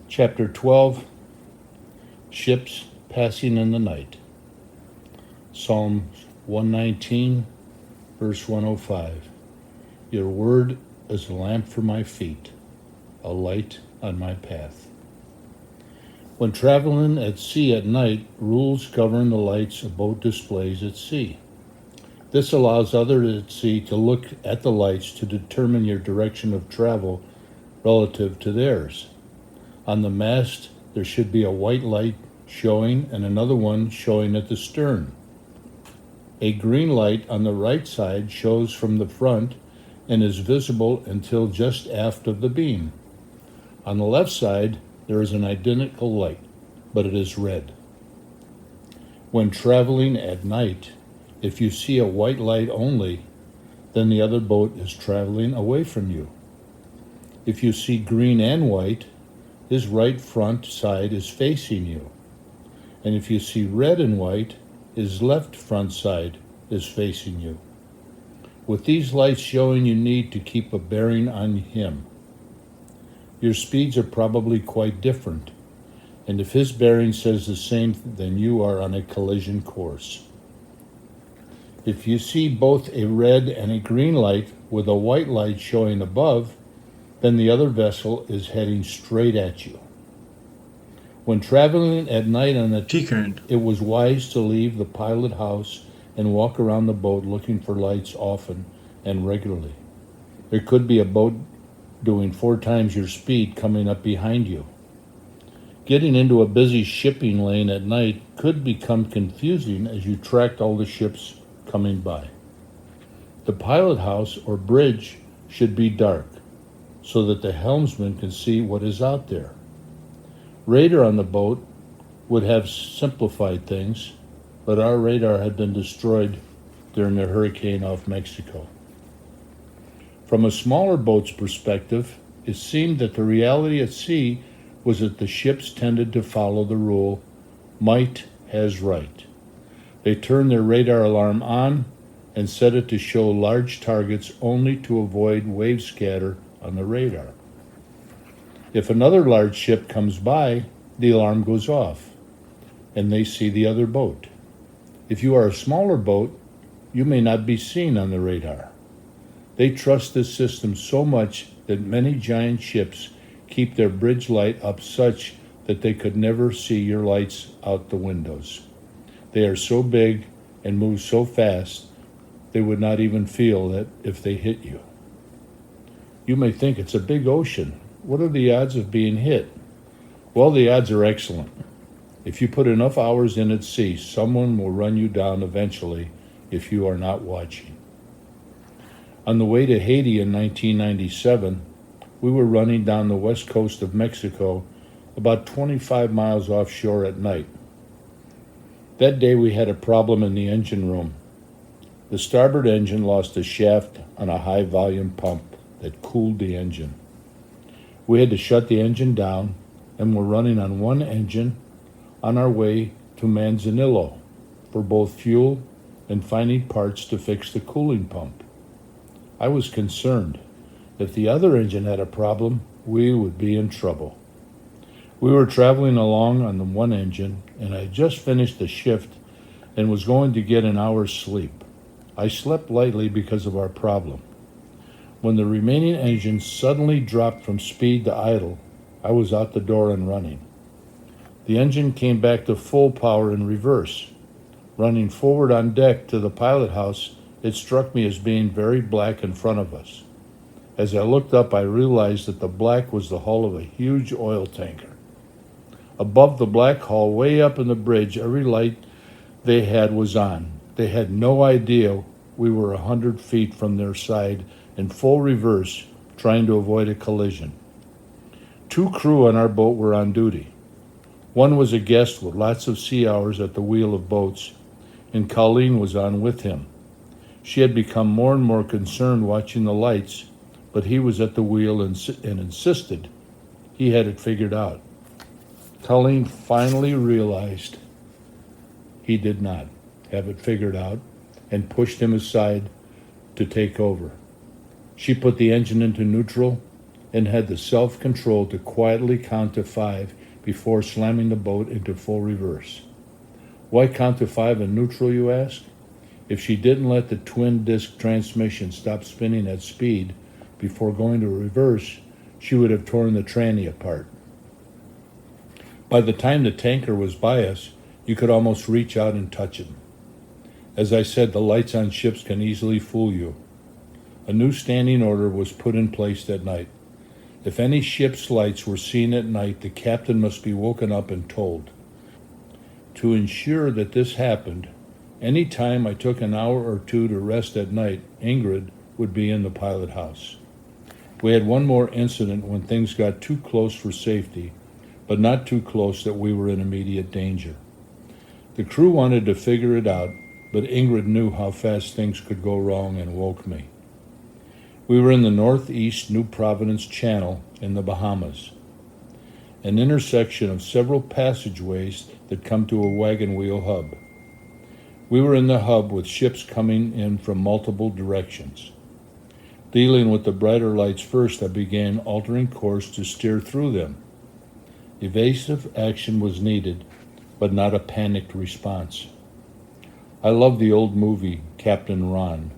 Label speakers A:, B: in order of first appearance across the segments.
A: Chapter 12, Ships Passing in the Night. Psalm 119, verse 105. Your word is a lamp for my feet, a light on my path. When traveling at sea at night, rules govern the lights a boat displays at sea. This allows others at sea to look at the lights to determine your direction of travel relative to theirs. On the mast, there should be a white light showing and another one showing at the stern. A green light on the right side shows from the front and is visible until just aft of the beam. On the left side, there is an identical light, but it is red. When traveling at night, if you see a white light only, then the other boat is traveling away from you. If you see green and white, his right front side is facing you. And if you see red and white, his left front side is facing you. With these lights showing, you need to keep a bearing on him. Your speeds are probably quite different, and if his bearing says the same, then you are on a collision course. If you see both a red and a green light with a white light showing above, then the other vessel is heading straight at you. When traveling at night on the
B: CHAPTERAS,
A: it was wise to leave the pilot house and walk around the boat looking for lights often and regularly. There could be a boat doing 4 times your speed coming up behind you. Getting into a busy shipping lane at night could become confusing as you tracked all the ships coming by. The pilot house or bridge should be dark so that the helmsman can see what is out there. Radar on the boat would have simplified things, but our radar had been destroyed during the hurricane off Mexico. From a smaller boat's perspective, it seemed that the reality at sea was that the ships tended to follow the rule, might has right. They turned their radar alarm on and set it to show large targets only to avoid wave scatter on the radar. If another large ship comes by, the alarm goes off, and they see the other boat. If you are a smaller boat, you may not be seen on the radar. They trust this system so much that many giant ships keep their bridge light up such that they could never see your lights out the windows. They are so big and move so fast, they would not even feel that if they hit you. You may think it's a big ocean. What are the odds of being hit? Well, the odds are excellent. If you put enough hours in at sea, someone will run you down eventually if you are not watching. On the way to Haiti in 1997, we were running down the west coast of Mexico about 25 miles offshore at night. That day we had a problem in the engine room. The starboard engine lost a shaft on a high volume pump that cooled the engine. We had to shut the engine down and were running on one engine on our way to Manzanillo for both fuel and finding parts to fix the cooling pump. I was concerned. If the other engine had a problem, we would be in trouble. We were traveling along on the one engine, and I had just finished the shift and was going to get an hour's sleep. I slept lightly because of our problem. When the remaining engine suddenly dropped from speed to idle, I was out the door and running. The engine came back to full power in reverse. Running forward on deck to the pilot house, it struck me as being very black in front of us. As I looked up, I realized that the black was the hull of a huge oil tanker. Above the black hull, way up in the bridge, every light they had was on. They had no idea we were 100 feet from their side in full reverse, trying to avoid a collision. 2 crew on our boat were on duty. One was a guest with lots of sea hours at the wheel of boats, and Colleen was on with him. She had become more and more concerned watching the lights, but he was at the wheel and insisted he had it figured out. Colleen finally realized he did not have it figured out and pushed him aside to take over. She put the engine into neutral, and had the self-control to quietly count to 5 before slamming the boat into full reverse. Why count to 5 in neutral, you ask? If she didn't let the twin-disc transmission stop spinning at speed before going to reverse, she would have torn the tranny apart. By the time the tanker was by us, you could almost reach out and touch it. As I said, the lights on ships can easily fool you. A new standing order was put in place that night. If any ship's lights were seen at night, the captain must be woken up and told. To ensure that this happened, any time I took an hour or two to rest at night, Ingrid would be in the pilot house. We had one more incident when things got too close for safety, but not too close that we were in immediate danger. The crew wanted to figure it out, but Ingrid knew how fast things could go wrong and woke me. We were in the northeast New Providence Channel in the Bahamas, an intersection of several passageways that come to a wagon wheel hub. We were in the hub with ships coming in from multiple directions. Dealing with the brighter lights first, I began altering course to steer through them. Evasive action was needed, but not a panicked response. I love the old movie, Captain Ron.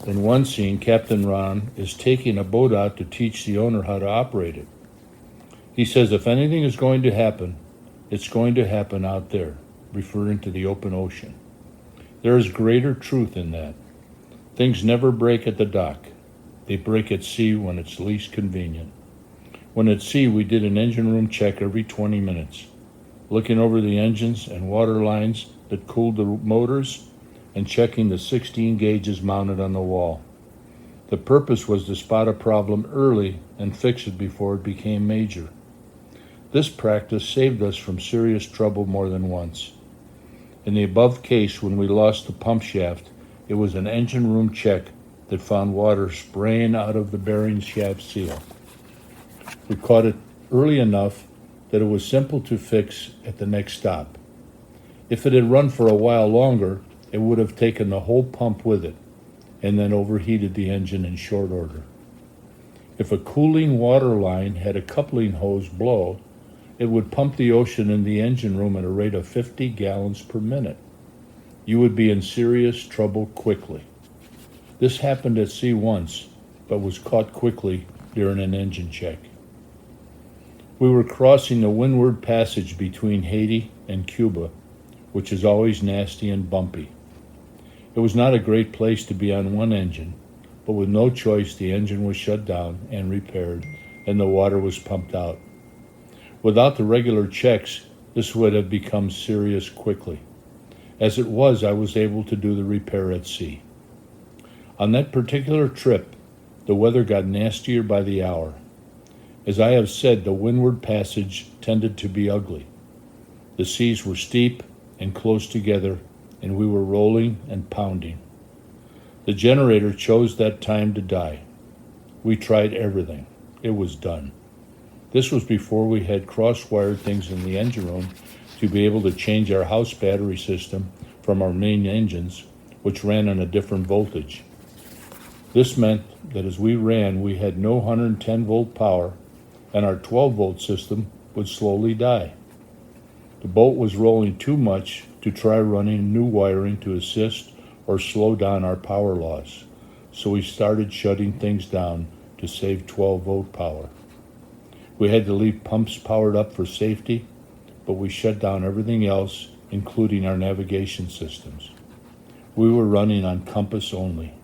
A: In one scene, Captain Ron is taking a boat out to teach the owner how to operate it. He says, if anything is going to happen, it's going to happen out there, referring to the open ocean. There is greater truth in that. Things never break at the dock. They break at sea when it's least convenient. When at sea, we did an engine room check every 20 minutes, looking over the engines and water lines that cooled the motors and checking the 16 gauges mounted on the wall. The purpose was to spot a problem early and fix it before it became major. This practice saved us from serious trouble more than once. In the above case, when we lost the pump shaft, it was an engine room check that found water spraying out of the bearing shaft seal. We caught it early enough that it was simple to fix at the next stop. If it had run for a while longer, it would have taken the whole pump with it and then overheated the engine in short order. If a cooling water line had a coupling hose blow, it would pump the ocean in the engine room at a rate of 50 gallons per minute. You would be in serious trouble quickly. This happened at sea once, but was caught quickly during an engine check. We were crossing the Windward Passage between Haiti and Cuba, which is always nasty and bumpy. It was not a great place to be on one engine, but with no choice, the engine was shut down and repaired, and the water was pumped out. Without the regular checks, this would have become serious quickly. As it was, I was able to do the repair at sea. On that particular trip, the weather got nastier by the hour. As I have said, the Windward Passage tended to be ugly. The seas were steep and close together, and we were rolling and pounding. The generator chose that time to die. We tried everything. It was done. This was before we had cross-wired things in the engine room to be able to change our house battery system from our main engines, which ran on a different voltage. This meant that as we ran, we had no 110-volt power, and our 12-volt system would slowly die. The boat was rolling too much to try running new wiring to assist or slow down our power loss, so we started shutting things down to save 12-volt power. We had to leave pumps powered up for safety, but we shut down everything else, including our navigation systems. We were running on compass only.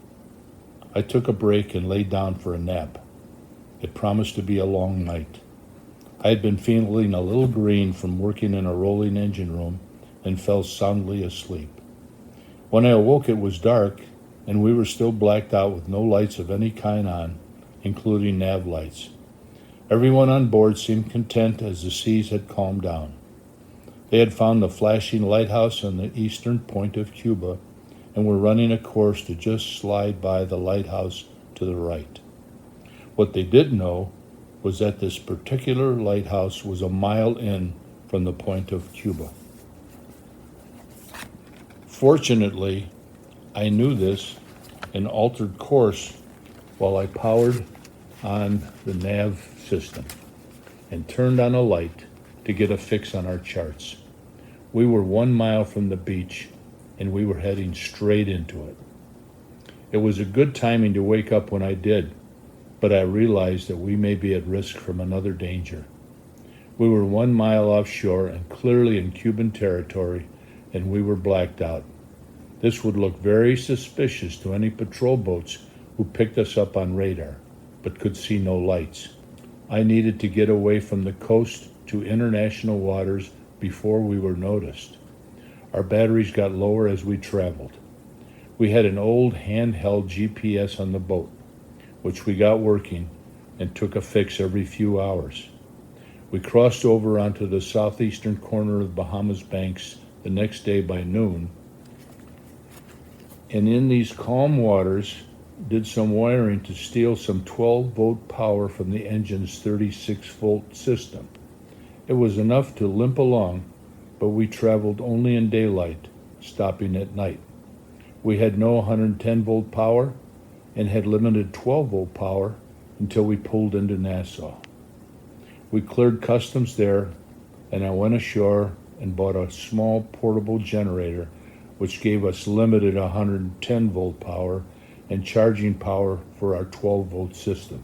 A: I took a break and laid down for a nap. It promised to be a long night. I had been feeling a little green from working in a rolling engine room and fell soundly asleep. When I awoke, it was dark, and we were still blacked out with no lights of any kind on, including nav lights. Everyone on board seemed content as the seas had calmed down. They had found the flashing lighthouse on the eastern point of Cuba and were running a course to just slide by the lighthouse to the right. What they didn't know was that this particular lighthouse was a mile in from the point of Cuba. Fortunately, I knew this and altered course while I powered on the nav system and turned on a light to get a fix on our charts. We were 1 mile from the beach and we were heading straight into it. It was a good timing to wake up when I did, but I realized that we may be at risk from another danger. We were 1 mile offshore and clearly in Cuban territory, and we were blacked out. This would look very suspicious to any patrol boats who picked us up on radar, but could see no lights. I needed to get away from the coast to international waters before we were noticed. Our batteries got lower as we traveled. We had an old handheld GPS on the boat, which we got working and took a fix every few hours. We crossed over onto the southeastern corner of Bahamas Banks the next day by noon, and in these calm waters did some wiring to steal some 12-volt power from the engine's 36-volt system. It was enough to limp along, but we traveled only in daylight, stopping at night. We had no 110-volt power and had limited 12-volt power until we pulled into Nassau. We cleared customs there, and I went ashore and bought a small portable generator, which gave us limited 110-volt power and charging power for our 12-volt system.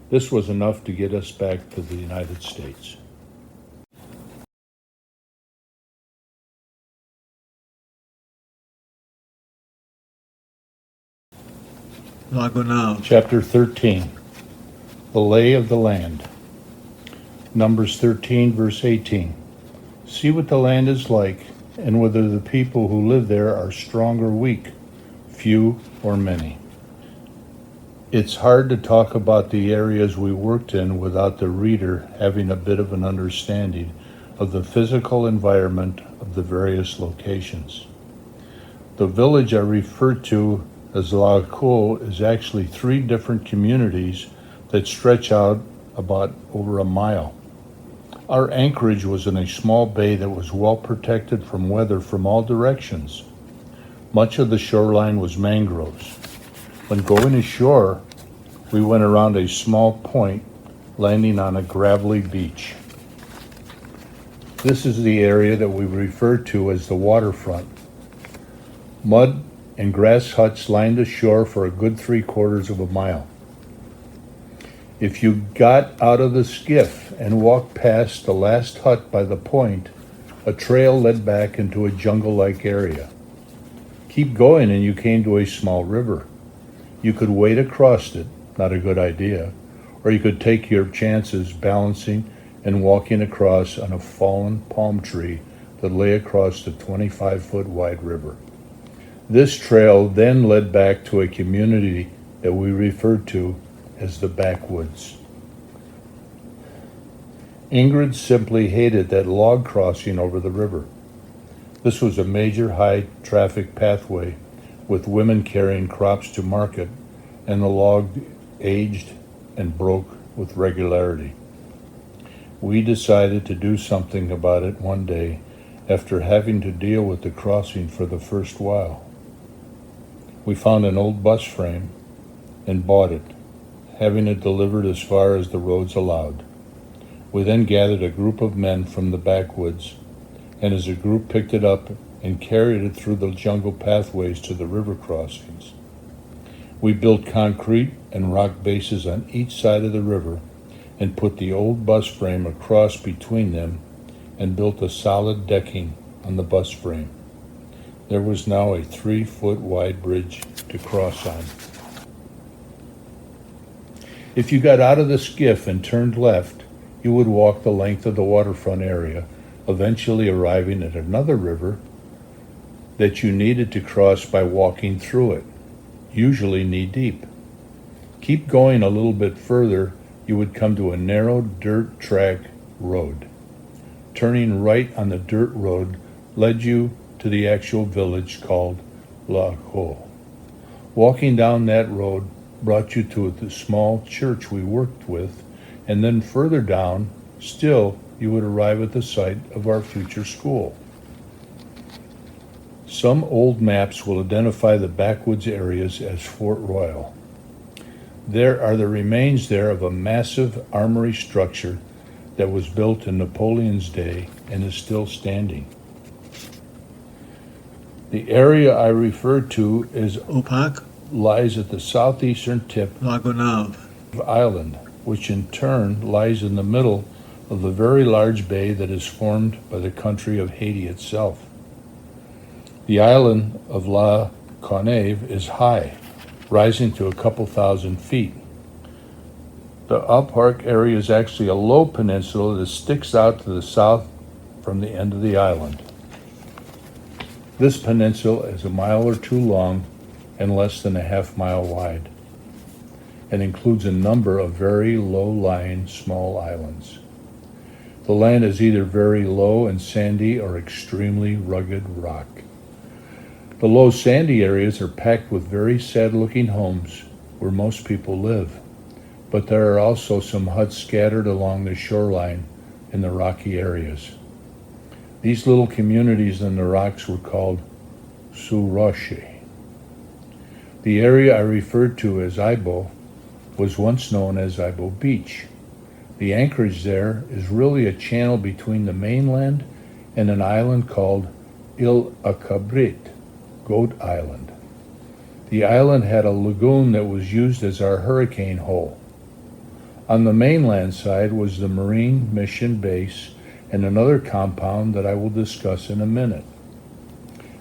A: This was enough to get us back to the United States.
B: Lago now.
A: Chapter 13, the lay of the land. Numbers 13, verse 18. See what the land is like, and whether the people who live there are strong or weak, few or many. It's hard to talk about the areas we worked in without the reader having a bit of an understanding of the physical environment of the various locations. The village I referred to as Lago is actually 3 different communities that stretch out about over a mile. Our anchorage was in a small bay that was well protected from weather from all directions. Much of the shoreline was mangroves. When going ashore, we went around a small point, landing on a gravelly beach. This is the area that we refer to as the waterfront. Mud and grass huts lined the shore for a good 3/4 of a mile. If you got out of the skiff and walked past the last hut by the point, a trail led back into a jungle-like area. Keep going and you came to a small river. You could wade across it, not a good idea, or you could take your chances balancing and walking across on a fallen palm tree that lay across the 25-foot wide river. This trail then led back to a community that we referred to as the backwoods. Ingrid simply hated that log crossing over the river. This was a major high-traffic pathway with women carrying crops to market, and the log aged and broke with regularity. We decided to do something about it one day after having to deal with the crossing for the first while. We found an old bus frame and bought it, having it delivered as far as the roads allowed. We then gathered a group of men from the backwoods, and as a group picked it up and carried it through the jungle pathways to the river crossings. We built concrete and rock bases on each side of the river and put the old bus frame across between them and built a solid decking on the bus frame. There was now a 3-foot wide bridge to cross on. If you got out of the skiff and turned left, you would walk the length of the waterfront area, eventually arriving at another river that you needed to cross by walking through it, usually knee-deep. Keep going a little bit further, you would come to a narrow dirt track road. Turning right on the dirt road led you to the actual village called Lago. Walking down that road brought you to the small church we worked with, and then further down, still, you would arrive at the site of our future school. Some old maps will identify the backwoods areas as Fort Royal. There are the remains there of a massive armory structure that was built in Napoleon's day and is still standing. The area I referred to lies at the southeastern tip
B: Lagonav.
A: of the island, which in turn lies in the middle of the very large bay that is formed by the country of Haiti itself. The island of La Gonave is high, rising to a couple thousand feet. The Alpark area is actually a low peninsula that sticks out to the south from the end of the island. This peninsula is a mile or two long and less than a half-mile wide, and includes a number of very low-lying small islands. The land is either very low and sandy or extremely rugged rock. The low sandy areas are packed with very sad-looking homes where most people live, but there are also some huts scattered along the shoreline in the rocky areas. These little communities in the rocks were called Sous-Rocher. The area I referred to as Ibo was once known as Ibo Beach. The anchorage there is really a channel between the mainland and an island called Ile Acabrit, Goat Island. The island had a lagoon that was used as our hurricane hole. On the mainland side was the Marine Mission Base and another compound that I will discuss in a minute.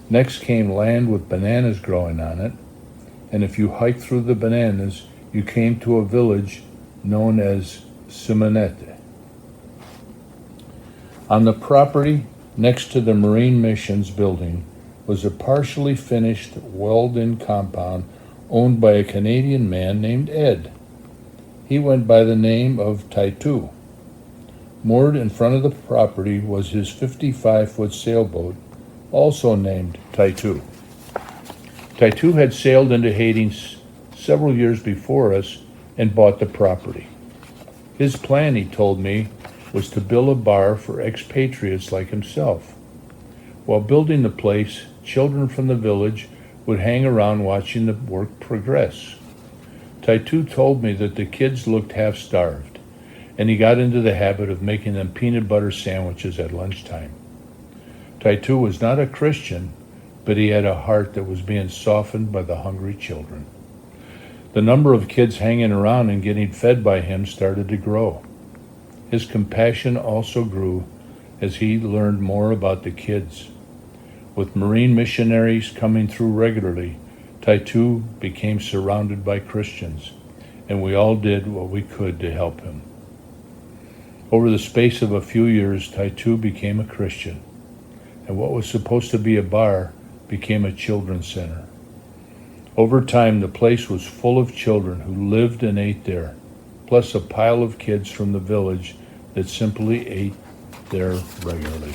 A: Next came land with bananas growing on it, and if you hiked through the bananas, you came to a village known as Simonette. On the property next to the Marine Missions building was a partially finished, walled-in compound owned by a Canadian man named Ed. He went by the name of Taitu. Moored in front of the property was his 55-foot sailboat, also named Taitu. Taitu had sailed into Haiti several years before us and bought the property. His plan, he told me, was to build a bar for expatriates like himself. While building the place, children from the village would hang around watching the work progress. Taitu told me that the kids looked half-starved, and he got into the habit of making them peanut butter sandwiches at lunchtime. Taitu was not a Christian, but he had a heart that was being softened by the hungry children. The number of kids hanging around and getting fed by him started to grow. His compassion also grew as he learned more about the kids. With Marine missionaries coming through regularly, Taitu became surrounded by Christians, and we all did what we could to help him. Over the space of a few years, Taitu became a Christian, and what was supposed to be a bar became a children's center. Over time, the place was full of children who lived and ate there, plus a pile of kids from the village that simply ate there regularly.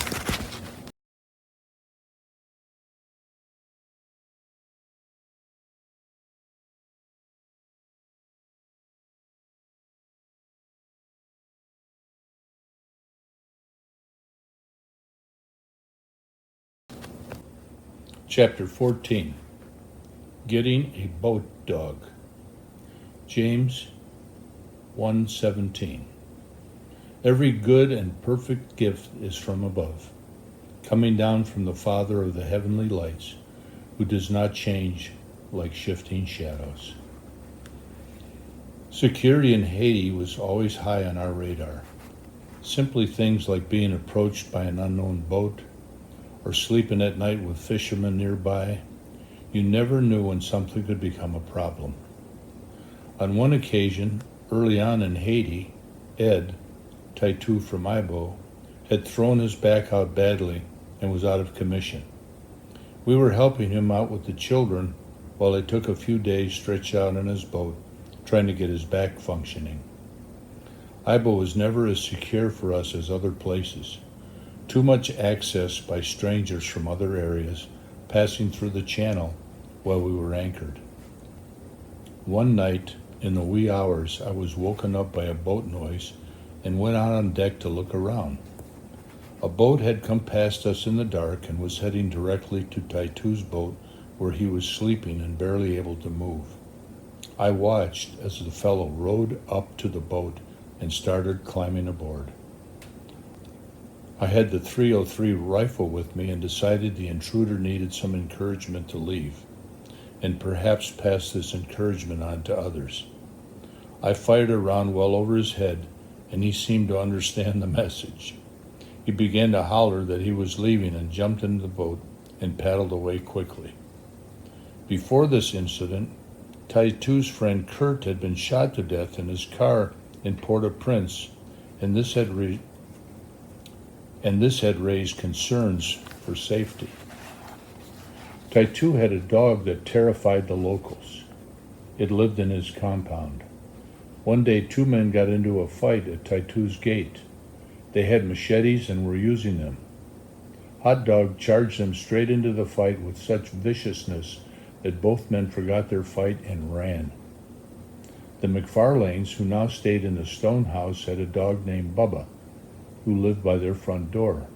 A: Chapter 14. Getting a Boat Dog. James 1:17. Every good and perfect gift is from above, coming down from the Father of the heavenly lights, who does not change like shifting shadows. Security in Haiti was always high on our radar. Simply things like being approached by an unknown boat, or sleeping at night with fishermen nearby. You never knew when something could become a problem. On one occasion, early on in Haiti, Ed, Taitu from Ibo, had thrown his back out badly and was out of commission. We were helping him out with the children while it took a few days stretched out in his boat, trying to get his back functioning. Ibo was never as secure for us as other places. Too much access by strangers from other areas passing through the channel while we were anchored. One night, in the wee hours, I was woken up by a boat noise and went out on deck to look around. A boat had come past us in the dark and was heading directly to Taitu's boat, where he was sleeping and barely able to move. I watched as the fellow rowed up to the boat and started climbing aboard. I had the .303 rifle with me and decided the intruder needed some encouragement to leave, and perhaps pass this encouragement on to others. I fired a round well over his head, and he seemed to understand the message. He began to holler that he was leaving and jumped into the boat and paddled away quickly. Before this incident, Taitu's friend Kurt had been shot to death in his car in Port-au-Prince, and this had raised concerns for safety. Taitu had a dog that terrified the locals. It lived in his compound. One day, two men got into a fight at Taitu's gate. They had machetes and were using them. Hot Dog charged them straight into the fight with such viciousness that both men forgot their fight and ran. The McFarlanes, who now stayed in the stone house, had a dog named Bubba, who lived by their front door.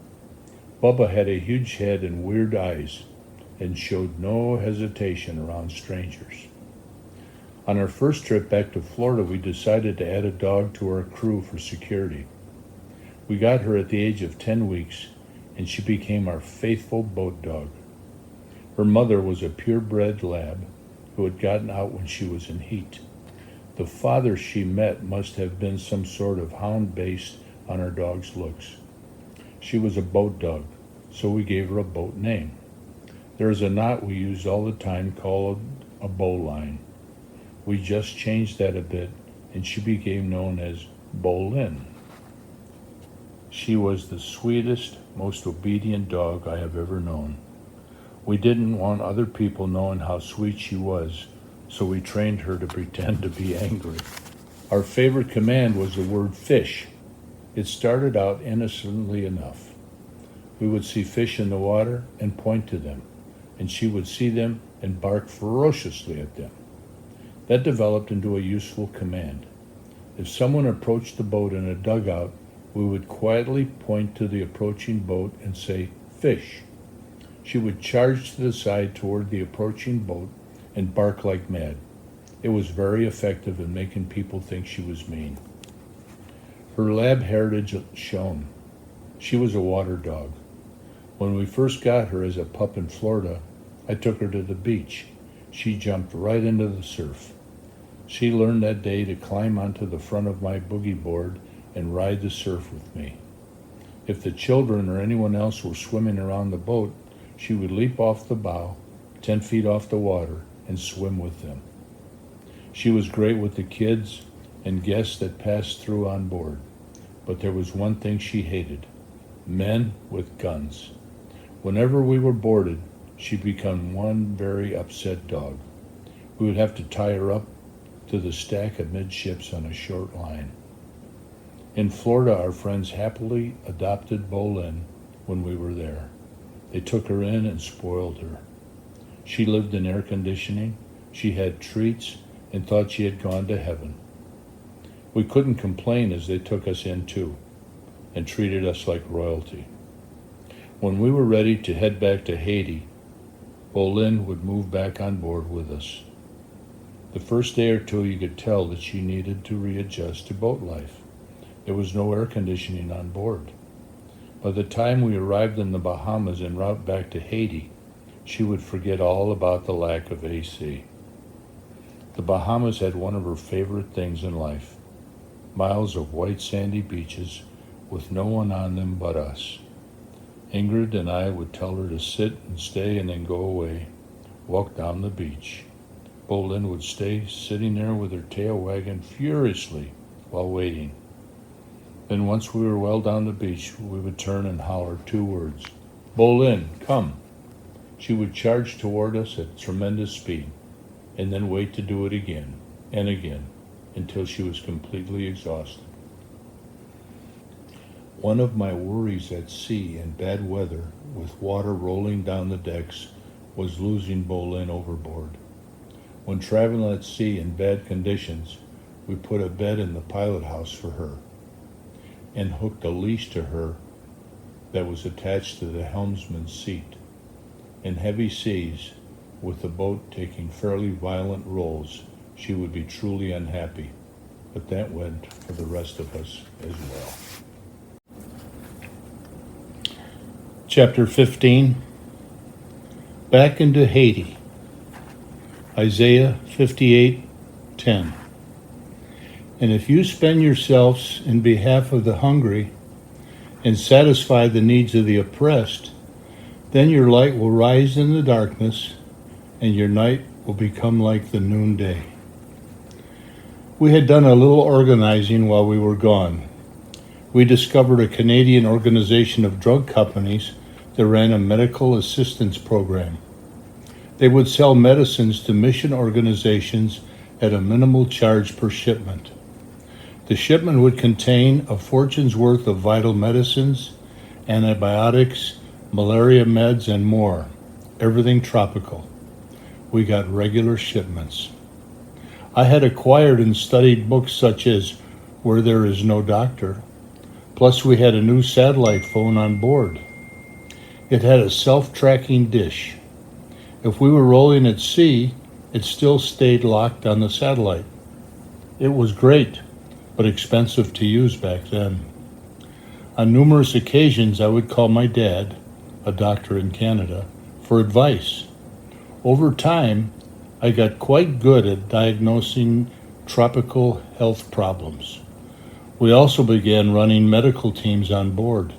A: Bubba had a huge head and weird eyes, and showed no hesitation around strangers. On our first trip back to Florida, we decided to add a dog to our crew for security. We got her at the age of 10 weeks, and she became our faithful boat dog. Her mother was a purebred lab who had gotten out when she was in heat. The father she met must have been some sort of hound based on our dog's looks. She was a boat dog, so we gave her a boat name. There is a knot we use all the time called a bowline. We just changed that a bit, and she became known as Bolin. She was the sweetest, most obedient dog I have ever known. We didn't want other people knowing how sweet she was, so we trained her to pretend to be angry. Our favorite command was the word fish. It started out innocently enough. We would see fish in the water and point to them, and she would see them and bark ferociously at them. That developed into a useful command. If someone approached the boat in a dugout, we would quietly point to the approaching boat and say, "Fish." She would charge to the side toward the approaching boat and bark like mad. It was very effective in making people think she was mean. Her lab heritage shone. She was a water dog. When we first got her as a pup in Florida, I took her to the beach. She jumped right into the surf. She learned that day to climb onto the front of my boogie board and ride the surf with me. If the children or anyone else were swimming around the boat, she would leap off the bow, 10 feet off the water, and swim with them. She was great with the kids and guests that passed through on board, but there was one thing she hated: men with guns. Whenever we were boarded, she'd become one very upset dog. We would have to tie her up to the stack amidships on a short line. In Florida, our friends happily adopted Bolin when we were there. They took her in and spoiled her. She lived in air conditioning, she had treats, and thought she had gone to heaven. We couldn't complain as they took us in too, and treated us like royalty. When we were ready to head back to Haiti, Bolin would move back on board with us. The first day or two you could tell that she needed to readjust to boat life. There was no air conditioning on board. By the time we arrived in the Bahamas en route back to Haiti, she would forget all about the lack of AC. The Bahamas had one of her favorite things in life: miles of white sandy beaches with no one on them but us. Ingrid and I would tell her to sit and stay and then go away, walk down the beach. Bolin would stay sitting there with her tail wagging furiously while waiting. Then once we were well down the beach, we would turn and holler 2 words: "Bolin, come." She would charge toward us at tremendous speed, and then wait to do it again and again until she was completely exhausted. One of my worries at sea in bad weather, with water rolling down the decks, was losing Bolin overboard. When traveling at sea in bad conditions, we put a bed in the pilot house for her and hooked a leash to her that was attached to the helmsman's seat. In heavy seas, with the boat taking fairly violent rolls, she would be truly unhappy. But that went for the rest of us as well. Chapter 15. Back into Haiti. Isaiah 58:10. And if you spend yourselves in behalf of the hungry and satisfy the needs of the oppressed, then your light will rise in the darkness and your night will become like the noonday. We had done a little organizing while we were gone. We discovered a Canadian organization of drug companies that ran a medical assistance program. They would sell medicines to mission organizations at a minimal charge per shipment. The shipment would contain a fortune's worth of vital medicines, antibiotics, malaria meds, and more. Everything tropical. We got regular shipments. I had acquired and studied books such as Where There Is No Doctor. Plus we had a new satellite phone on board. It had a self-tracking dish. If we were rolling at sea, it still stayed locked on the satellite. It was great, but expensive to use back then. On numerous occasions, I would call my dad, a doctor in Canada, for advice. Over time, I got quite good at diagnosing tropical health problems. We also began running medical teams on board,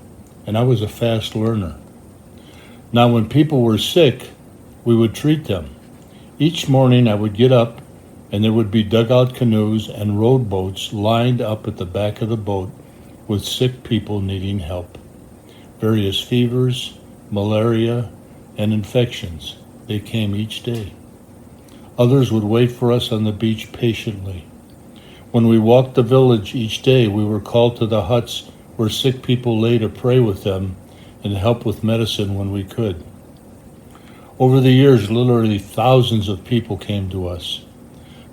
A: and I was a fast learner. Now, when people were sick, we would treat them. Each morning I would get up and there would be dugout canoes and rowboats lined up at the back of the boat with sick people needing help. Various fevers, malaria, and infections. They came each day. Others would wait for us on the beach patiently. When we walked the village each day, we were called to the huts where sick people lay to pray with them and help with medicine when we could. Over the years, literally thousands of people came to us.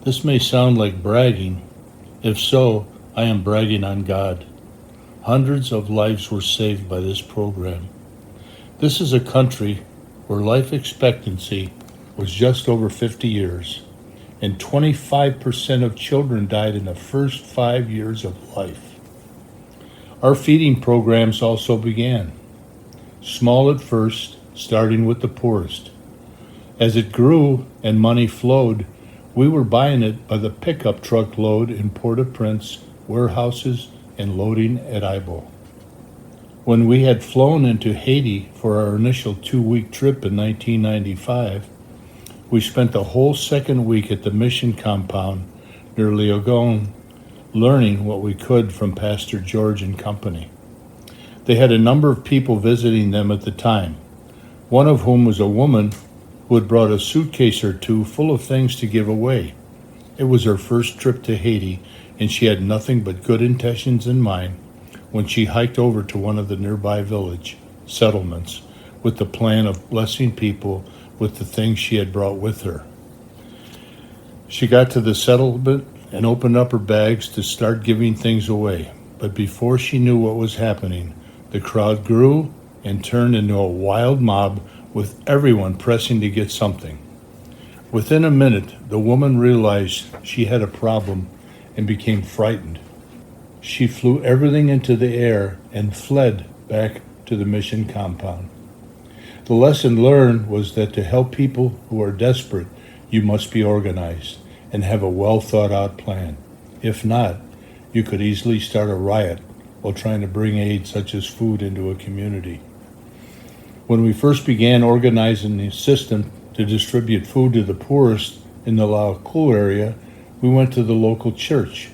A: This may sound like bragging. If so, I am bragging on God. Hundreds of lives were saved by this program. This is a country where life expectancy was just over 50 years, and 25% of children died in the first 5 years of life. Our feeding programs also began. Small at first, starting with the poorest. As it grew and money flowed, we were buying it by the pickup truck load in Port-au-Prince, warehouses, and loading at Ibo. When we had flown into Haiti for our initial 2-week trip in 1995, we spent the whole second week at the mission compound near Léogone, learning what we could from Pastor George and company. They had a number of people visiting them at the time, one of whom was a woman who had brought a suitcase or two full of things to give away. It was her first trip to Haiti, and she had nothing but good intentions in mind when she hiked over to one of the nearby village settlements with the plan of blessing people with the things she had brought with her. She got to the settlement and opened up her bags to start giving things away. But before she knew what was happening, the crowd grew and turned into a wild mob with everyone pressing to get something. Within a minute, the woman realized she had a problem and became frightened. She flew everything into the air and fled back to the mission compound. The lesson learned was that to help people who are desperate, you must be organized and have a well thought out plan. If not, you could easily start a riot while trying to bring aid such as food into a community. When we first began organizing the system to distribute food to the poorest in the Laocoon area, we went to the local church.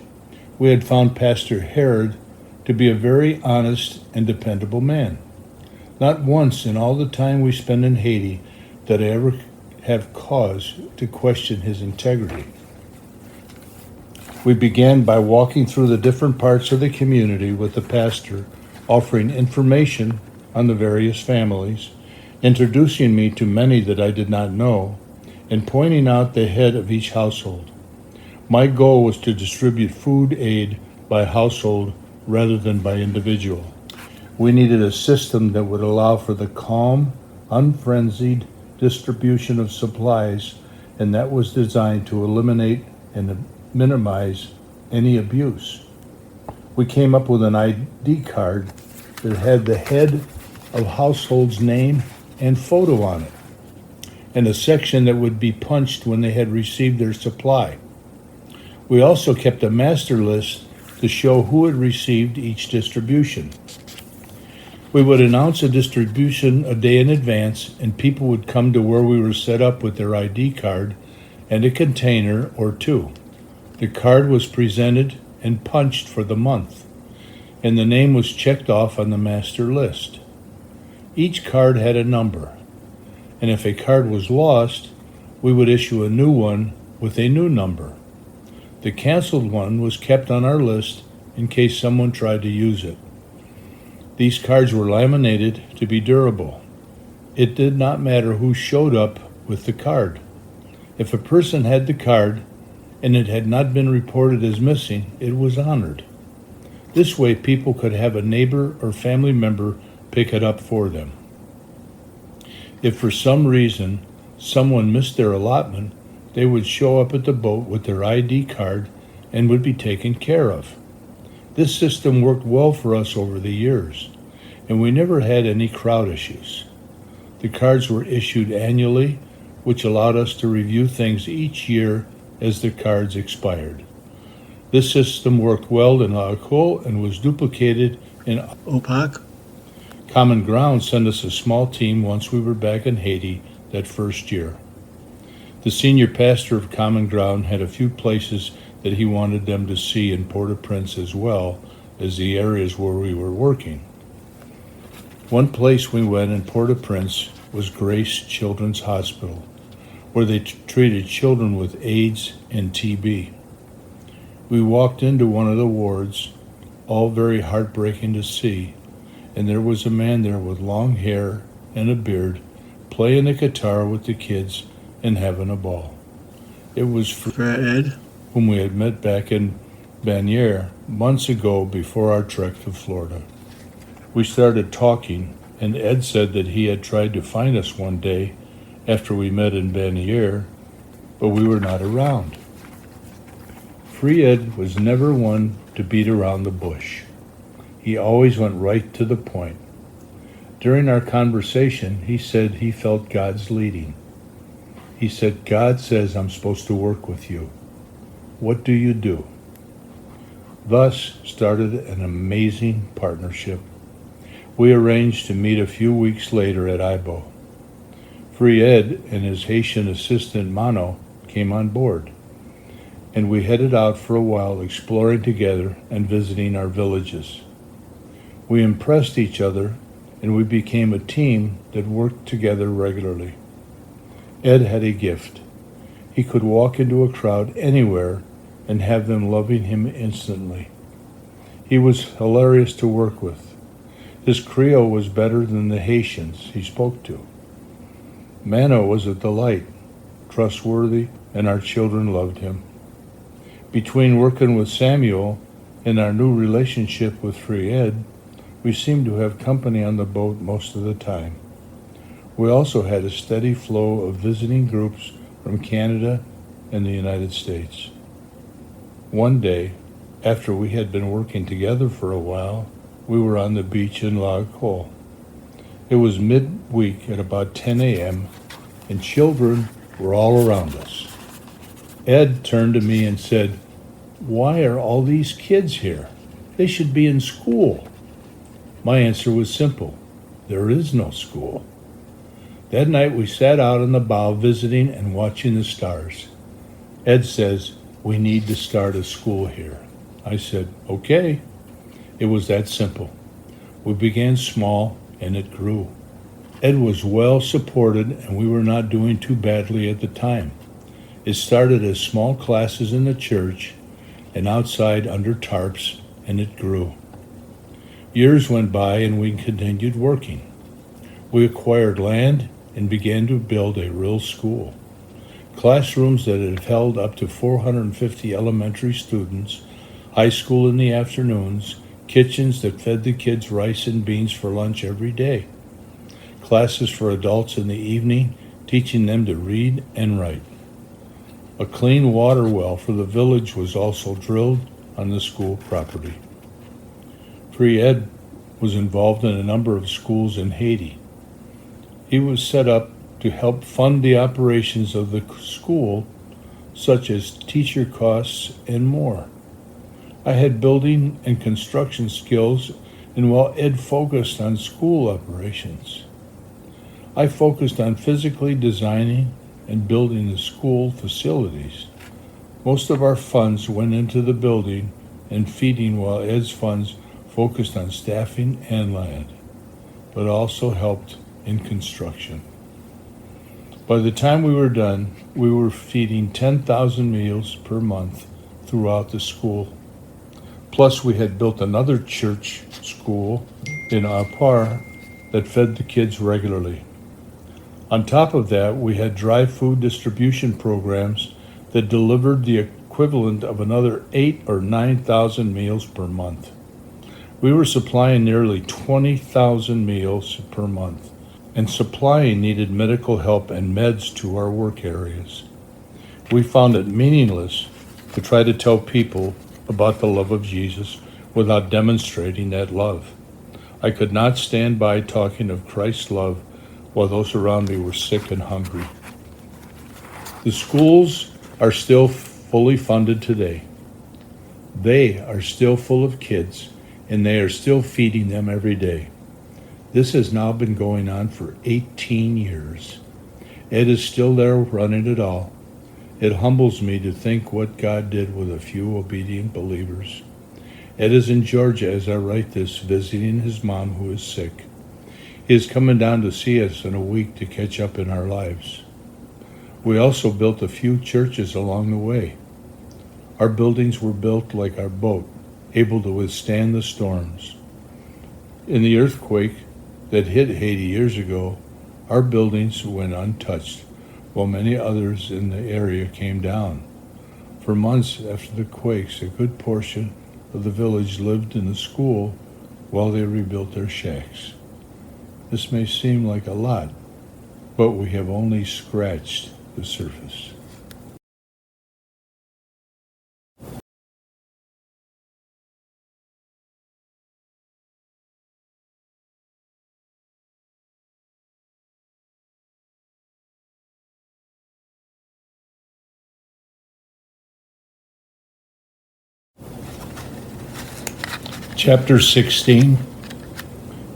A: We had found Pastor Herod to be a very honest and dependable man. Not once in all the time we spent in Haiti did I ever have cause to question his integrity. We began by walking through the different parts of the community with the pastor, offering information on the various families, introducing me to many that I did not know, and pointing out the head of each household. My goal was to distribute food aid by household rather than by individual. We needed a system that would allow for the calm, unfrenzied distribution of supplies, and that was designed to eliminate and to minimize any abuse. We came up with an ID card that had the head of household's name and photo on it, and a section that would be punched when they had received their supply. We also kept a master list to show who had received each distribution. We would announce a distribution a day in advance, and people would come to where we were set up with their ID card and a container or two. The card was presented and punched for the month, and the name was checked off on the master list. Each card had a number, and if a card was lost, we would issue a new one with a new number. The canceled one was kept on our list in case someone tried to use it. These cards were laminated to be durable. It did not matter who showed up with the card. If a person had the card and it had not been reported as missing, it was honored. This way, people could have a neighbor or family member pick it up for them. If for some reason someone missed their allotment, they would show up at the boat with their ID card and would be taken care of. This system worked well for us over the years, and we never had any crowd issues. The cards were issued annually, which allowed us to review things each year as the cards expired. This system worked well in Laco and was duplicated in
B: Opak.
A: Common Ground sent us a small team once we were back in Haiti that first year. The senior pastor of Common Ground had a few places that he wanted them to see in Port-au-Prince as well as the areas where we were working. One place we went in Port-au-Prince was Grace Children's Hospital, where they treated children with AIDS and TB. We walked into one of the wards, all very heartbreaking to see, and there was a man there with long hair and a beard, playing the guitar with the kids and having a ball. It was
B: Ed.
A: whom we had met back in Banier months ago before our trek to Florida. We started talking, and Ed said that he had tried to find us one day after we met in Banier, but we were not around. Free Ed was never one to beat around the bush. He always went right to the point. During our conversation, he said he felt God's leading. He said, "God says I'm supposed to work with you. What do you do?" Thus started an amazing partnership. We arranged to meet a few weeks later at Ibo. Free Ed and his Haitian assistant Mano came on board, and we headed out for a while exploring together and visiting our villages. We impressed each other, and we became a team that worked together regularly. Ed had a gift. He could walk into a crowd anywhere and have them loving him instantly. He was hilarious to work with. His Creole was better than the Haitians he spoke to. Mano was a delight, trustworthy, and our children loved him. Between working with Samuel and our new relationship with Free Ed, we seemed to have company on the boat most of the time. We also had a steady flow of visiting groups from Canada and the United States. One day, after we had been working together for a while, we were on the beach in La Colle. It was midweek at about 10 a.m., and children were all around us. Ed turned to me and said, "Why are all these kids here? They should be in school." My answer was simple: there is no school. That night we sat out on the bow visiting and watching the stars. Ed says, "We need to start a school here." I said, "Okay." It was that simple. We began small and it grew. Ed was well supported and we were not doing too badly at the time. It started as small classes in the church and outside under tarps, and it grew. Years went by and we continued working. We acquired land and began to build a real school. Classrooms that had held up to 450 elementary students, high school in the afternoons, kitchens that fed the kids rice and beans for lunch every day, classes for adults in the evening, teaching them to read and write. A clean water well for the village was also drilled on the school property. Free Ed was involved in a number of schools in Haiti. He was set up to help fund the operations of the school, such as teacher costs and more. I had building and construction skills, and while Ed focused on school operations, I focused on physically designing and building the school facilities. Most of our funds went into the building and feeding, while Ed's funds focused on staffing and land, but also helped in construction. By the time we were done, we were feeding 10,000 meals per month throughout the school. Plus, we had built another church school in Apar that fed the kids regularly. On top of that, we had dry food distribution programs that delivered the equivalent of another 8,000 or 9,000 meals per month. We were supplying nearly 20,000 meals per month, and supplying needed medical help and meds to our work areas. We found it meaningless to try to tell people about the love of Jesus without demonstrating that love. I could not stand by talking of Christ's love while those around me were sick and hungry. The schools are still fully funded today. They are still full of kids, and they are still feeding them every day. This has now been going on for 18 years. Ed is still there running it all. It humbles me to think what God did with a few obedient believers. Ed is in Georgia as I write this, visiting his mom who is sick. He is coming down to see us in a week to catch up in our lives. We also built a few churches along the way. Our buildings were built like our boat, able to withstand the storms. In the earthquake that hit Haiti years ago, our buildings went untouched, while many others in the area came down. For months after the quakes, a good portion of the village lived in the school while they rebuilt their shacks. This may seem like a lot, but we have only scratched the surface. Chapter 16,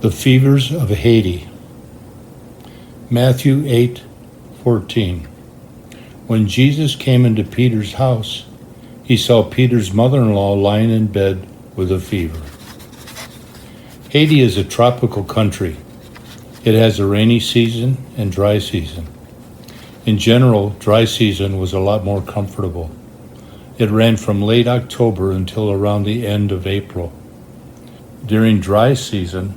A: The Fevers of Haiti. Matthew 8:14. When Jesus came into Peter's house, he saw Peter's mother-in-law lying in bed with a fever. Haiti is a tropical country. It has a rainy season and dry season. In general, dry season was a lot more comfortable. It ran from late October until around the end of April. During dry season,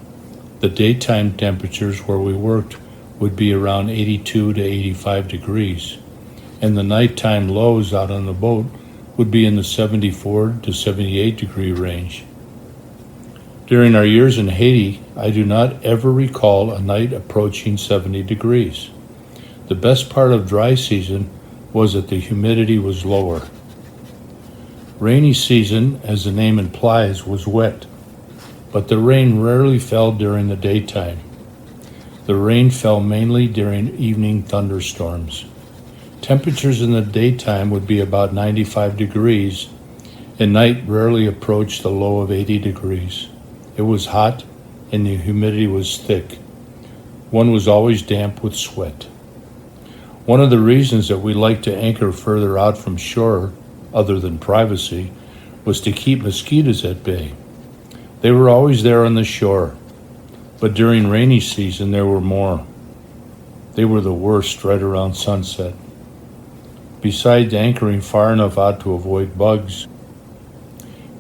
A: the daytime temperatures where we worked would be around 82 to 85 degrees, and the nighttime lows out on the boat would be in the 74 to 78 degree range. During our years in Haiti, I do not ever recall a night approaching 70 degrees. The best part of dry season was that the humidity was lower. Rainy season, as the name implies, was wet, but the rain rarely fell during the daytime. The rain fell mainly during evening thunderstorms. Temperatures in the daytime would be about 95 degrees, and night rarely approached the low of 80 degrees. It was hot, and the humidity was thick. One was always damp with sweat. One of the reasons that we liked to anchor further out from shore, other than privacy, was to keep mosquitoes at bay. They were always there on the shore, but during rainy season there were more. They were the worst right around sunset. Besides anchoring far enough out to avoid bugs,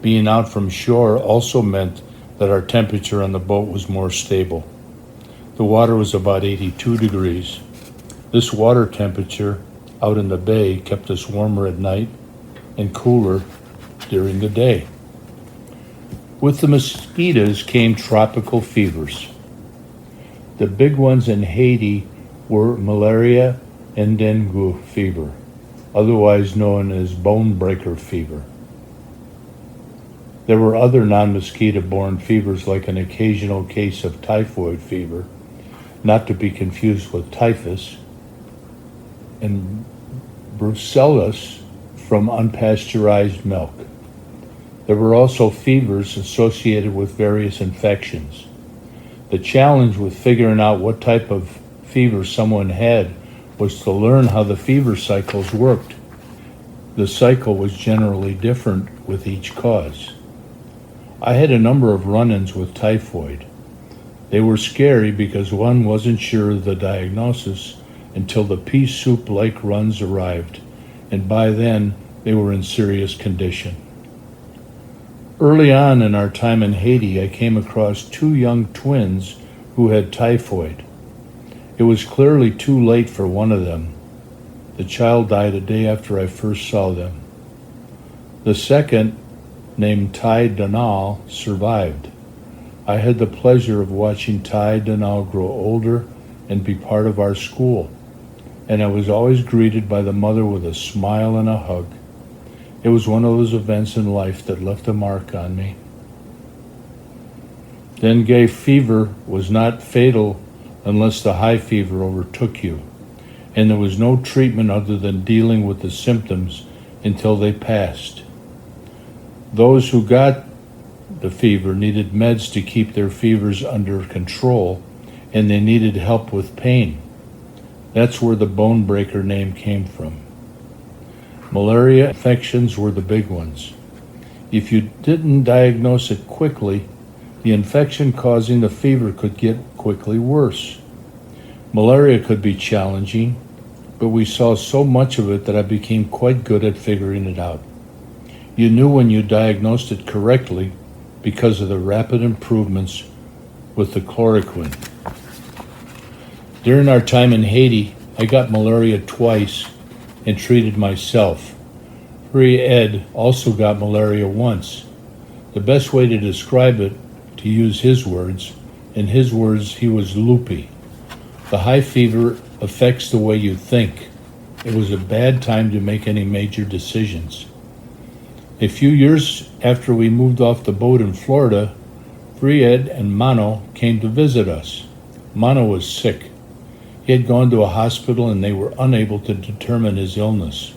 A: being out from shore also meant that our temperature on the boat was more stable. The water was about 82 degrees. This water temperature out in the bay kept us warmer at night and cooler during the day. With the mosquitoes came tropical fevers. The big ones in Haiti were malaria and dengue fever. otherwise known as bone breaker fever. There were other non-mosquito-borne fevers like an occasional case of typhoid fever, not to be confused with typhus, and brucellosis from unpasteurized milk. There were also fevers associated with various infections. The challenge with figuring out what type of fever someone had was to learn how the fever cycles worked. The cycle was generally different with each cause. I had a number of run-ins with typhoid. They were scary because one wasn't sure of the diagnosis until the pea soup-like runs arrived, and by then they were in serious condition. Early on in our time in Haiti, I came across 2 young twins who had typhoid. It was clearly too late for one of them. The child died a day after I first saw them. The second, named Ty Donal, survived. I had the pleasure of watching Ty Donal grow older and be part of our school, and I was always greeted by the mother with a smile and a hug. It was one of those events in life that left a mark on me. Dengue fever was not fatal unless the high fever overtook you, and there was no treatment other than dealing with the symptoms until they passed. Those who got the fever needed meds to keep their fevers under control, and they needed help with pain. That's where the bone breaker name came from. Malaria infections were the big ones. If you didn't diagnose it quickly, the infection causing the fever could get quickly worse. Malaria could be challenging, but we saw so much of it that I became quite good at figuring it out. You knew when you diagnosed it correctly because of the rapid improvements with the chloroquine. During our time in Haiti, I got malaria twice and treated myself. Free Ed also got malaria once. The best way to describe it, to use his words, in his words, he was loopy. The high fever affects the way you think. It was a bad time to make any major decisions. A few years after we moved off the boat in Florida, Free Ed and Mano came to visit us. Mano was sick. He had gone to a hospital and they were unable to determine his illness.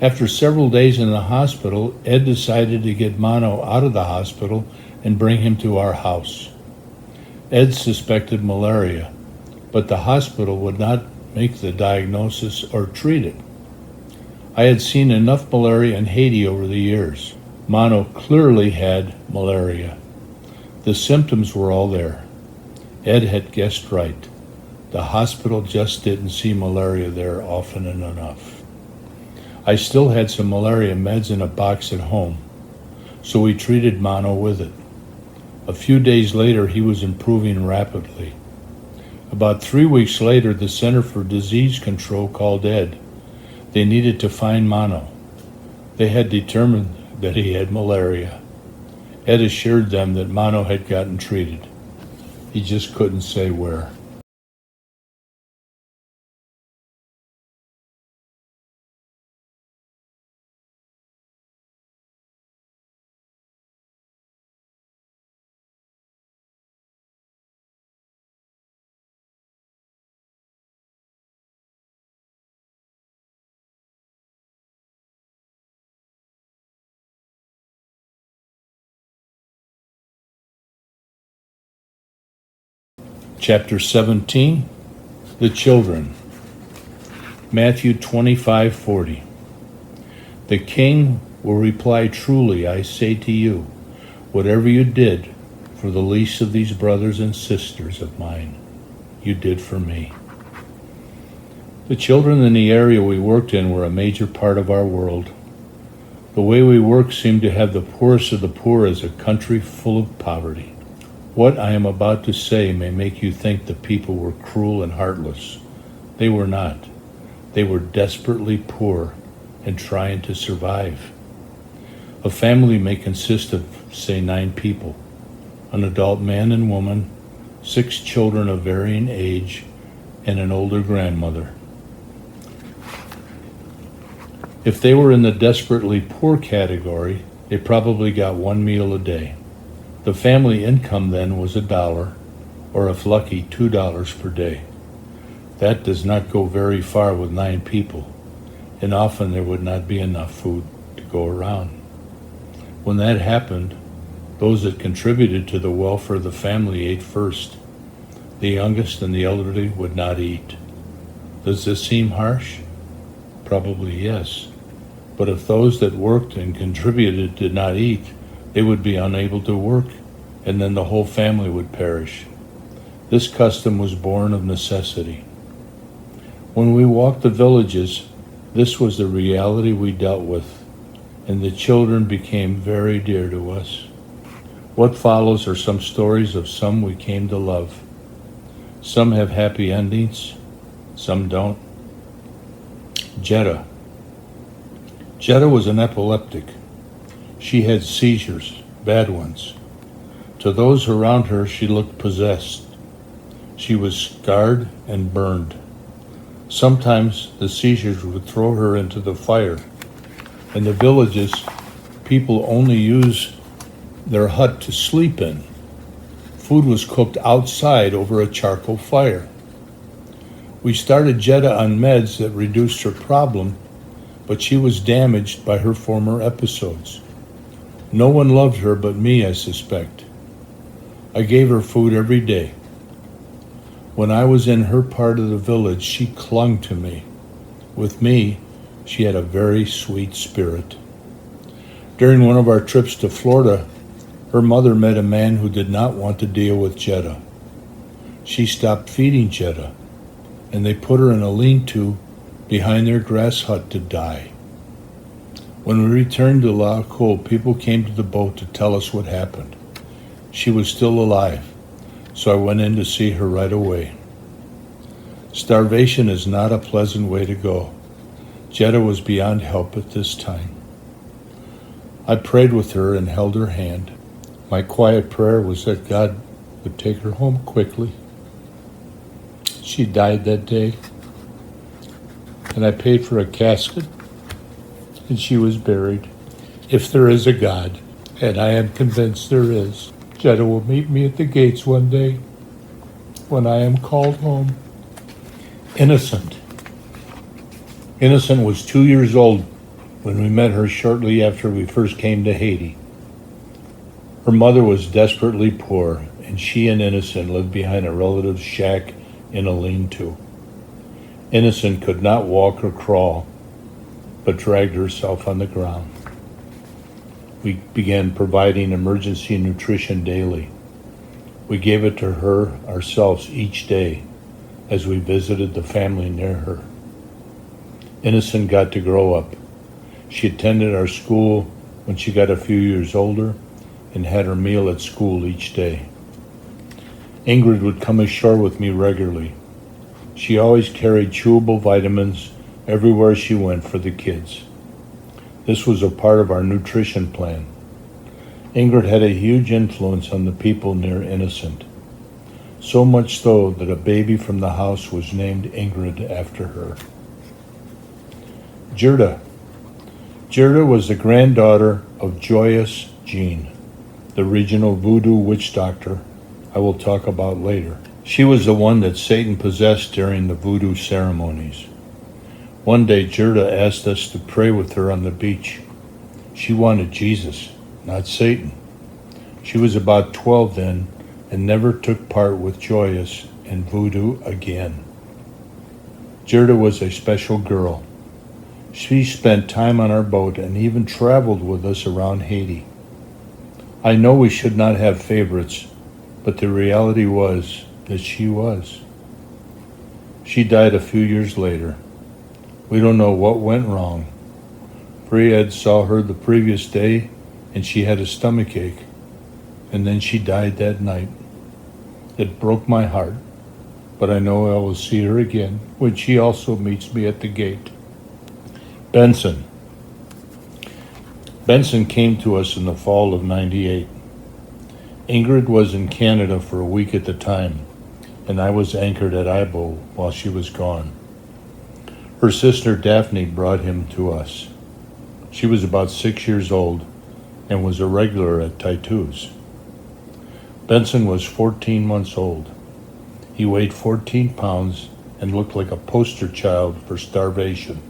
A: After several days in the hospital, Ed decided to get Mano out of the hospital and bring him to our house. Ed suspected malaria, but the hospital would not make the diagnosis or treat it. I had seen enough malaria in Haiti over the years. Mano clearly had malaria. The symptoms were all there. Ed had guessed right. The hospital just didn't see malaria there often enough. I still had some malaria meds in a box at home, so we treated Mano with it. A few days later, he was improving rapidly. About 3 weeks later, the Center for Disease Control called Ed. They needed to find Mano. They had determined that he had malaria. Ed assured them that Mano had gotten treated. He just couldn't say where. Chapter 17, The Children. Matthew 25:40. The king will reply, "Truly, I say to you, whatever you did for the least of these brothers and sisters of mine, you did for me." The children in the area we worked in were a major part of our world. The way we worked seemed to have the poorest of the poor as a country full of poverty. What I am about to say may make you think the people were cruel and heartless. They were not. They were desperately poor and trying to survive. A family may consist of, say, 9 people, an adult man and woman, 6 children of varying age, and an older grandmother. If they were in the desperately poor category, they probably got one meal a day. The family income then was $1, or if lucky, $2 per day. That does not go very far with 9 people, and often there would not be enough food to go around. When that happened, those that contributed to the welfare of the family ate first. The youngest and the elderly would not eat. Does this seem harsh? Probably yes. But if those that worked and contributed did not eat, they would be unable to work, and then the whole family would perish. This custom was born of necessity. When we walked the villages, this was the reality we dealt with, and the children became very dear to us. What follows are some stories of some we came to love. Some have happy endings, some don't. Jetta. Jetta was an epileptic. She had seizures, bad ones. To those around her, she looked possessed. She was scarred and burned. Sometimes the seizures would throw her into the fire. In the villages, people only use their hut to sleep in. Food was cooked outside over a charcoal fire. We started Jetta on meds that reduced her problem, but she was damaged by her former episodes. No one loved her but me, I suspect. I gave her food every day. When I was in her part of the village, she clung to me. With me, she had a very sweet spirit. During one of our trips to Florida, her mother met a man who did not want to deal with Jetta. She stopped feeding Jetta, and they put her in a lean-to behind their grass hut to die. When we returned to La Cole, people came to the boat to tell us what happened. She was still alive, so I went in to see her right away. Starvation is not a pleasant way to go. Jetta was beyond help at this time. I prayed with her and held her hand. My quiet prayer was that God would take her home quickly. She died that day, and I paid for a casket, and she was buried. If there is a God, and I am convinced there is, Jetta will meet me at the gates one day when I am called home. Innocent. Innocent was 2 years old when we met her shortly after we first came to Haiti. Her mother was desperately poor, and she and Innocent lived behind a relative's shack in a lean-to. Innocent could not walk or crawl, but dragged herself on the ground. We began providing emergency nutrition daily. We gave it to her ourselves each day as we visited the family near her. Innocent got to grow up. She attended our school when she got a few years older and had her meal at school each day. Ingrid would come ashore with me regularly. She always carried chewable vitamins everywhere she went for the kids. This was a part of our nutrition plan. Ingrid had a huge influence on the people near Innocent, so much so that a baby from the house was named Ingrid after her. Gerda. Gerda was the granddaughter of Joyous Jean, the regional voodoo witch doctor I will talk about later. She was the one that Satan possessed during the voodoo ceremonies. One day, Gerda asked us to pray with her on the beach. She wanted Jesus, not Satan. She was about 12 then and never took part with Joyous and voodoo again. Gerda was a special girl. She spent time on our boat and even traveled with us around Haiti. I know we should not have favorites, but the reality was that she was. She died a few years later. We don't know what went wrong. Fred saw her the previous day and she had a stomach ache, and then she died that night. It broke my heart, but I know I will see her again when she also meets me at the gate. Benson. Benson came to us in the fall of '98. Ingrid was in Canada for a week at the time, and I was anchored at Ibo while she was gone. Her sister Daphne brought him to us. She was about 6 years old and was a regular at Taitu's. Benson was 14 months old. He weighed 14 pounds and looked like a poster child for starvation.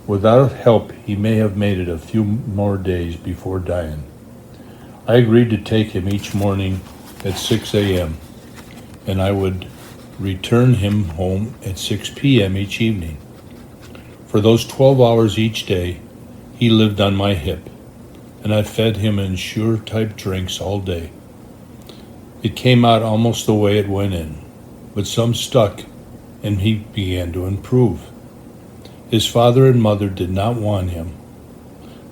A: Without help, he may have made it a few more days before dying. I agreed to take him each morning at 6 a.m., and I would return him home at 6 p.m. each evening. For those 12 hours each day, he lived on my hip, and I fed him Ensure-type drinks all day. It came out almost the way it went in, but some stuck, and he began to improve. His father and mother did not want him.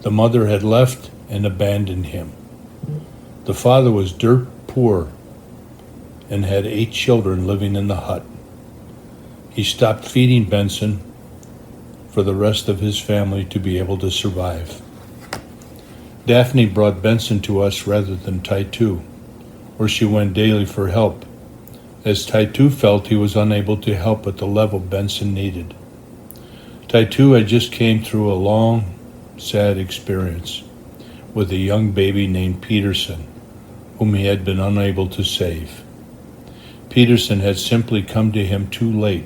A: The mother had left and abandoned him. The father was dirt poor and had 8 children living in the hut. He stopped feeding Benson for the rest of his family to be able to survive. Daphne brought Benson to us rather than Taitu, where she went daily for help, as Taitu felt he was unable to help at the level Benson needed. Taitu had just came through a long, sad experience with a young baby named Peterson, whom he had been unable to save. Peterson had simply come to him too late,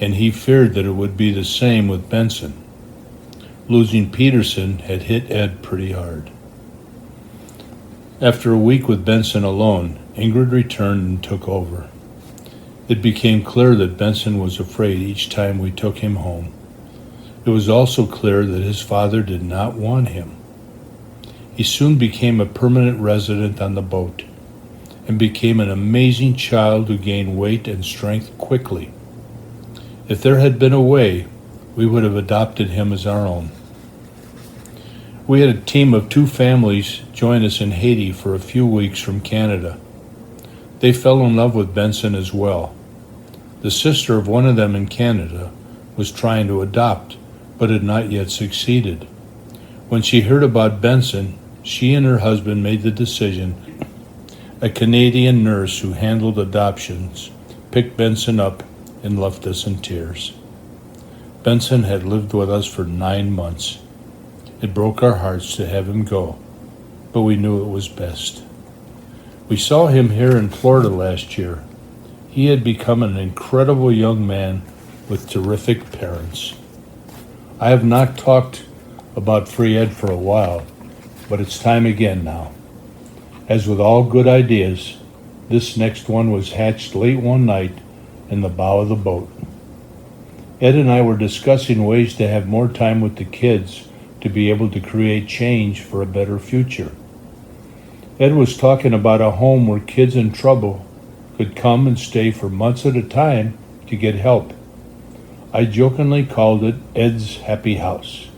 A: and he feared that it would be the same with Benson. Losing Peterson had hit Ed pretty hard. After a week with Benson alone, Ingrid returned and took over. It became clear that Benson was afraid each time we took him home. It was also clear that his father did not want him. He soon became a permanent resident on the boat and became an amazing child who gained weight and strength quickly. If there had been a way, we would have adopted him as our own. We had a team of 2 families join us in Haiti for a few weeks from Canada. They fell in love with Benson as well. The sister of one of them in Canada was trying to adopt, but had not yet succeeded. When she heard about Benson, she and her husband made the decision. A Canadian nurse who handled adoptions picked Benson up and left us in tears. Benson had lived with us for 9 months. It broke our hearts to have him go, but we knew it was best. We saw him here in Florida last year. He had become an incredible young man with terrific parents. I have not talked about Free Ed for a while, but it's time again now. As with all good ideas, this next one was hatched late one night in the bow of the boat. Ed and I were discussing ways to have more time with the kids to be able to create change for a better future. Ed was talking about a home where kids in trouble could come and stay for months at a time to get help. I jokingly called it Ed's Happy House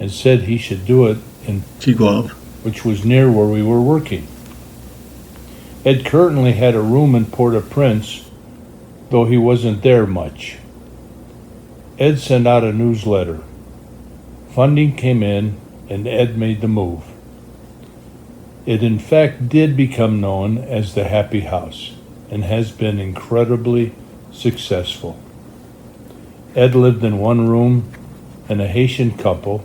A: and said he should do it in
B: Chihuahua.
A: which was near where we were working. Ed currently had a room in Port-au-Prince, though he wasn't there much. Ed sent out a newsletter. Funding came in, and Ed made the move. It in fact did become known as the Happy House, and has been incredibly successful. Ed lived in one room, and a Haitian couple,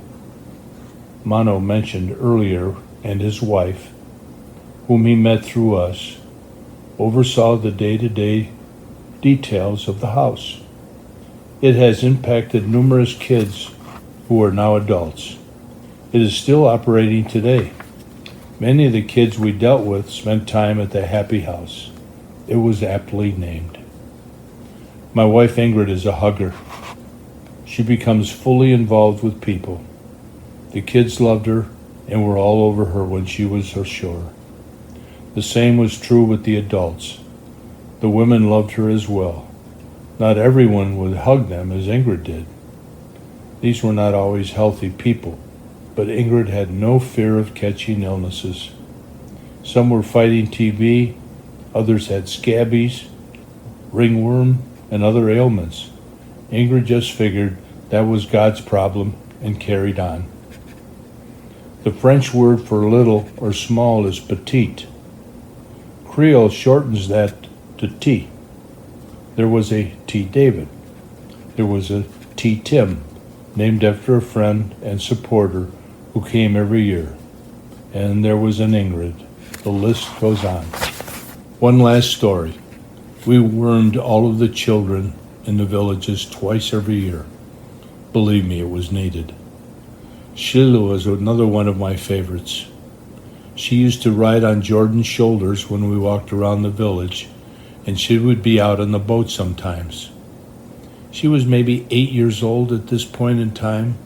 A: Mano mentioned earlier, and his wife, whom he met through us, oversaw the day-to-day details of the house. It has impacted numerous kids who are now adults. It is still operating today. Many of the kids we dealt with spent time at the Happy House. It was aptly named. My wife Ingrid is a hugger. She becomes fully involved with people. The kids loved her and were all over her when she was ashore. The same was true with the adults. The women loved her as well. Not everyone would hug them as Ingrid did. These were not always healthy people, but Ingrid had no fear of catching illnesses. Some were fighting TB, others had scabies, ringworm, and other ailments. Ingrid just figured that was God's problem and carried on. The French word for little or small is petite. Creole shortens that to T. There was a T. David. There was a T. Tim. named after a friend and supporter who came every year. And there was an Ingrid. The list goes on. One last story. We wormed all of the children in the villages twice every year. Believe me, it was needed. Sheila was another one of my favorites. She used to ride on Jordan's shoulders when we walked around the village, and she would be out on the boat sometimes. She was maybe 8 years old at this point in time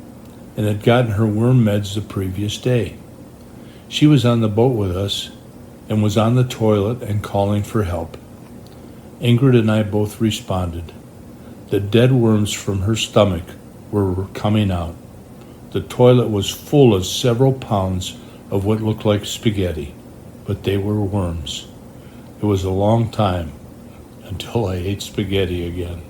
A: and had gotten her worm meds the previous day. She was on the boat with us and was on the toilet and calling for help. Ingrid and I both responded. The dead worms from her stomach were coming out. The toilet was full of several pounds of what looked like spaghetti, but they were worms. It was a long time until I ate spaghetti again.